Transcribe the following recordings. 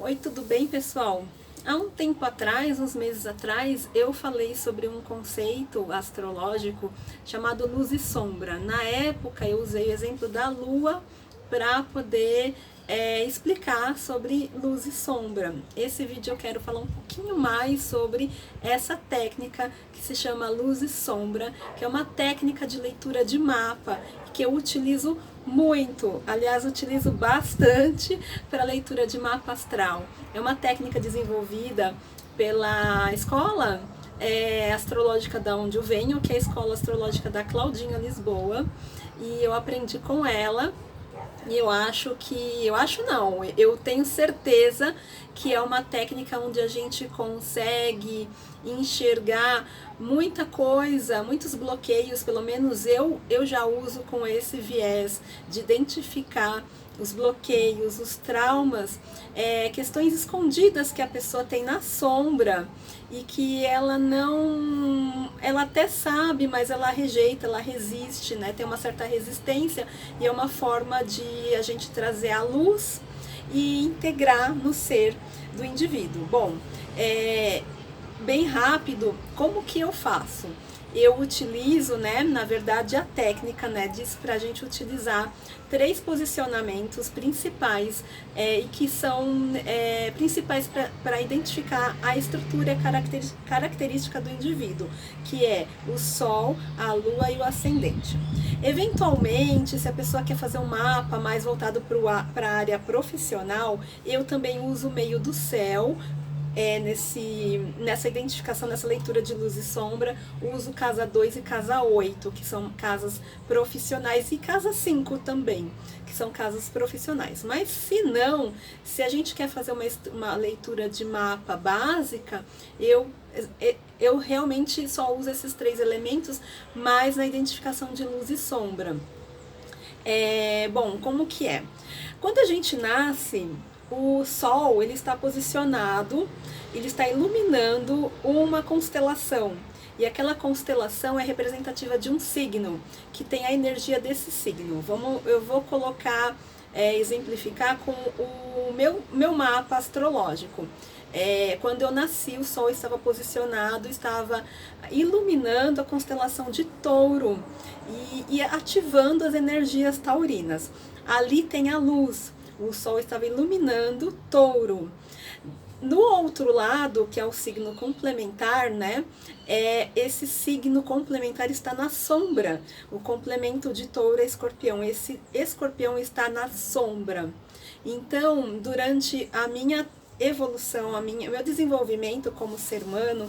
Oi, tudo bem, pessoal? Há um tempo atrás, uns meses atrás, eu falei sobre um conceito astrológico chamado luz e sombra. Na época, eu usei o exemplo da Lua para poder explicar sobre luz e sombra. Esse vídeo eu quero falar um pouquinho mais sobre essa técnica que se chama luz e sombra, que é uma técnica de leitura de mapa que eu utilizo muito, aliás, utilizo bastante para leitura de mapa astral. É uma técnica desenvolvida pela escola astrológica da onde eu venho, que é a escola astrológica da Claudinha Lisboa, e eu aprendi com ela. E eu tenho certeza que é uma técnica onde a gente consegue enxergar muita coisa, muitos bloqueios, pelo menos eu já uso com esse viés de identificar os bloqueios, os traumas, questões escondidas que a pessoa tem na sombra e que ela até sabe, mas ela rejeita, ela resiste, né? Tem uma certa resistência e é uma forma de a gente trazer a luz e integrar no ser do indivíduo. Bom, bem rápido, como que eu faço? Eu utilizo, né, na verdade, a técnica, né, diz pra gente utilizar 3 posicionamentos principais e que são principais para identificar a estrutura característica do indivíduo, que é o Sol, a Lua e o Ascendente. Eventualmente, se a pessoa quer fazer um mapa mais voltado para a área profissional, eu também uso o meio do céu, nessa identificação, nessa leitura de luz e sombra, uso casa 2 e casa 8, que são casas profissionais, e casa 5 também, que são casas profissionais. Mas se a gente quer fazer uma leitura de mapa básica, eu realmente só uso esses 3 elementos, mas na identificação de luz e sombra. Bom, como que é? Quando a gente nasce, o Sol ele está posicionado, ele está iluminando uma constelação. E aquela constelação é representativa de um signo, que tem a energia desse signo. Eu vou colocar, exemplificar com o meu mapa astrológico. Quando eu nasci, o Sol estava posicionado, estava iluminando a constelação de Touro e ativando as energias taurinas. Ali tem a luz. O Sol estava iluminando Touro. No outro lado, que é o signo complementar, né? Esse signo complementar está na sombra. O complemento de Touro é Escorpião. Esse Escorpião está na sombra. Então, durante a minha evolução, meu desenvolvimento como ser humano,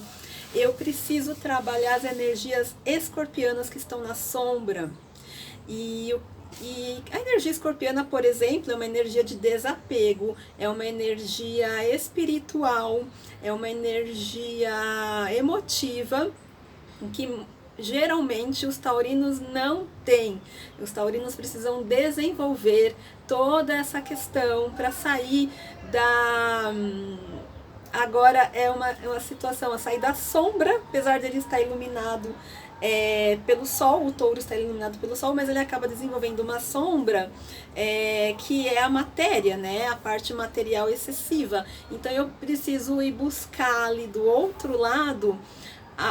eu preciso trabalhar as energias escorpianas que estão na sombra. E a energia escorpiana, por exemplo, é uma energia de desapego, é uma energia espiritual, é uma energia emotiva, que geralmente os taurinos não têm. Os taurinos precisam desenvolver toda essa questão para sair da... Agora é uma situação a sair da sombra, apesar de ele estar iluminado pelo Sol, o Touro está iluminado pelo Sol, mas ele acaba desenvolvendo uma sombra que é a matéria, né? A parte material excessiva. Então eu preciso ir buscar ali do outro lado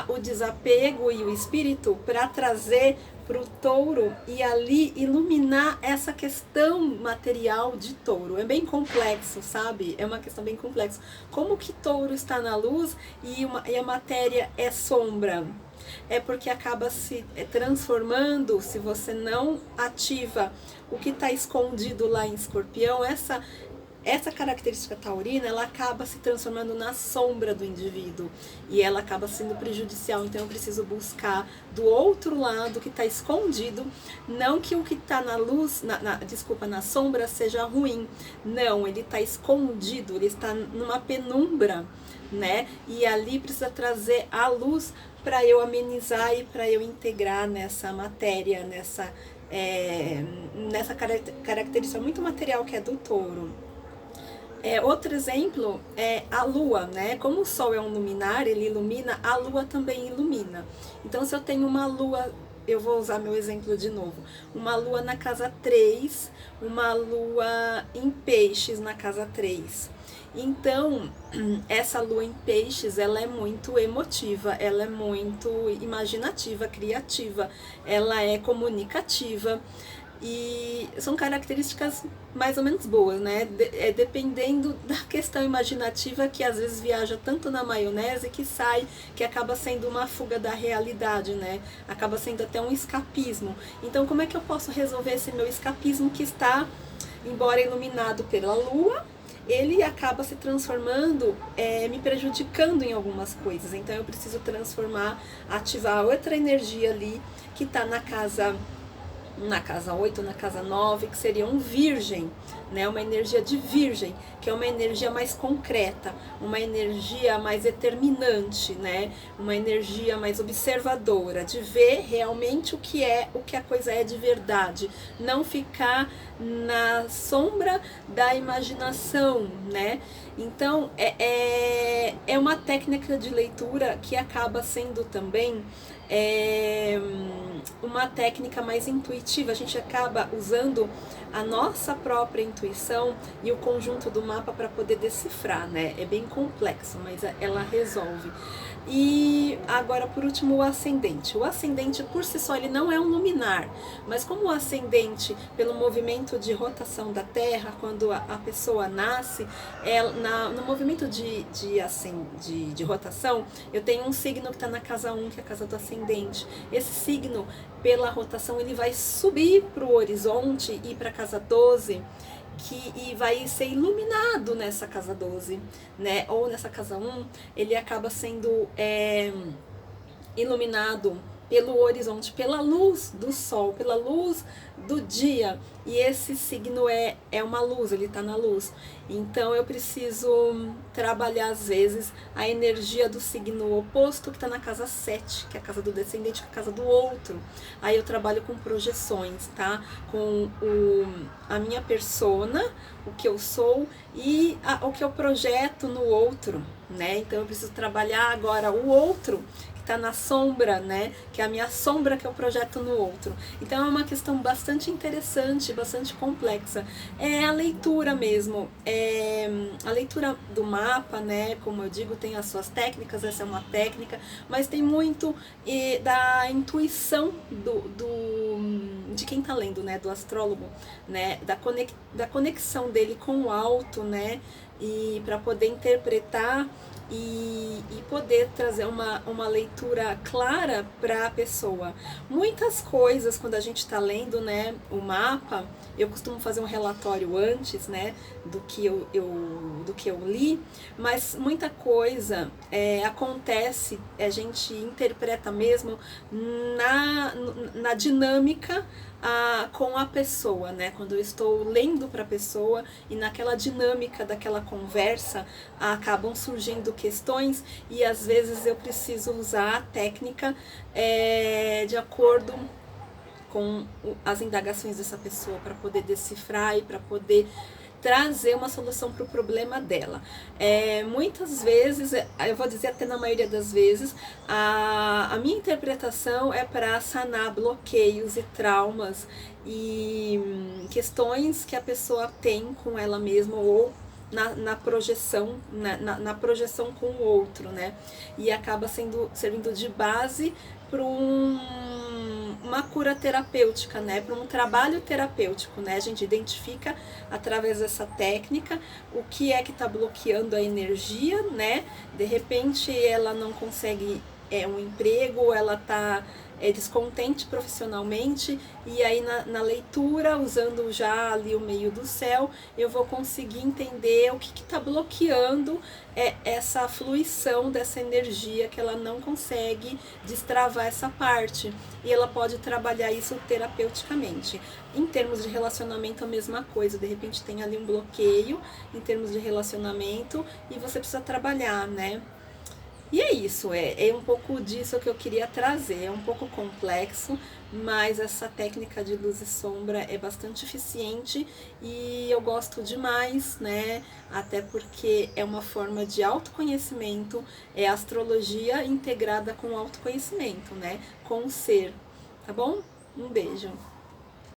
o desapego e o espírito para trazer para o Touro e ali iluminar essa questão material de Touro. É bem complexo, sabe? É uma questão bem complexa. Como que Touro está na luz e a matéria é sombra? É porque acaba se transformando, se você não ativa o que está escondido lá em Escorpião, essa característica taurina, ela acaba se transformando na sombra do indivíduo e ela acaba sendo prejudicial. Então eu preciso buscar do outro lado que está escondido, não que o que está na luz, na sombra seja ruim, não, ele está escondido, ele está numa penumbra, né? E ali precisa trazer a luz para eu amenizar e para eu integrar nessa matéria, nessa característica muito material que é do Touro. Outro exemplo é a Lua, né? Como o Sol é um luminar, ele ilumina, a Lua também ilumina. Então, se eu tenho uma Lua, eu vou usar meu exemplo de novo, uma Lua na casa 3, uma Lua em Peixes na casa 3. Então, essa lua em peixes, ela é muito emotiva, ela é muito imaginativa, criativa, ela é comunicativa. E são características mais ou menos boas, né? Dependendo da questão imaginativa, que às vezes viaja tanto na maionese que sai, que acaba sendo uma fuga da realidade, né? Acaba sendo até um escapismo. Então, como é que eu posso resolver esse meu escapismo que está, embora iluminado pela lua, ele acaba se transformando, me prejudicando em algumas coisas. Então, eu preciso transformar, ativar outra energia ali que está na casa 8, na casa 9, que seria um virgem, né? Uma energia de virgem, que é uma energia mais concreta, uma energia mais determinante, né? Uma energia mais observadora, de ver realmente o que a coisa é de verdade, não ficar na sombra da imaginação, né? Então, é uma técnica de leitura que acaba sendo também uma técnica mais intuitiva. A gente acaba usando a nossa própria intuição e o conjunto do mapa para poder decifrar, né? É bem complexo, mas ela resolve. E agora, por último, o ascendente. O ascendente, por si só, ele não é um luminar, mas como o ascendente, pelo movimento de rotação da Terra, quando a pessoa nasce, no movimento de rotação, eu tenho um signo que está na casa 1, que é a casa do ascendente. Esse signo, pela rotação, ele vai subir para o horizonte e para a casa 12, e vai ser iluminado nessa casa 12, né? Ou nessa casa 1, ele acaba sendo iluminado pelo horizonte, pela luz do sol, pela luz do dia. E esse signo é uma luz, ele está na luz. Então eu preciso trabalhar às vezes a energia do signo oposto, que está na casa 7, que é a casa do descendente, que é a casa do outro. Aí eu trabalho com projeções, tá? Com a minha persona, o que eu sou e o que eu projeto no outro, né? Então eu preciso trabalhar agora o outro, está na sombra, né? Que é a minha sombra que eu projeto no outro. Então é uma questão bastante interessante, bastante complexa. É a leitura mesmo. A leitura do mapa, né? Como eu digo, tem as suas técnicas, essa é uma técnica, mas tem muito da intuição de quem está lendo, né? Do astrólogo, né? Da conexão dele com o alto, né? E para poder interpretar e poder trazer uma leitura clara para a pessoa. Muitas coisas, quando a gente está lendo, né, o mapa, eu costumo fazer um relatório antes, né, do que eu li, mas muita coisa acontece, a gente interpreta mesmo na dinâmica com a pessoa, né? Quando eu estou lendo para a pessoa e naquela dinâmica daquela conversa acabam surgindo questões e às vezes eu preciso usar a técnica de acordo com as indagações dessa pessoa para poder decifrar e para poder trazer uma solução para o problema dela. Muitas vezes, eu vou dizer até na maioria das vezes, a minha interpretação é para sanar bloqueios e traumas e questões que a pessoa tem com ela mesma ou na projeção, na projeção com o outro, né? E acaba servindo de base para uma cura terapêutica, né? Para um trabalho terapêutico, né? A gente identifica através dessa técnica o que é que está bloqueando a energia, né? De repente ela não consegue um emprego, ela está descontente profissionalmente, e aí na leitura, usando já ali o meio do céu, eu vou conseguir entender o que está bloqueando essa fluição dessa energia, que ela não consegue destravar essa parte, e ela pode trabalhar isso terapeuticamente. Em termos de relacionamento, a mesma coisa, de repente tem ali um bloqueio em termos de relacionamento e você precisa trabalhar, né? E é isso, é um pouco disso que eu queria trazer, é um pouco complexo, mas essa técnica de luz e sombra é bastante eficiente e eu gosto demais, né? Até porque é uma forma de autoconhecimento, é astrologia integrada com autoconhecimento, né? Com o ser, tá bom? Um beijo!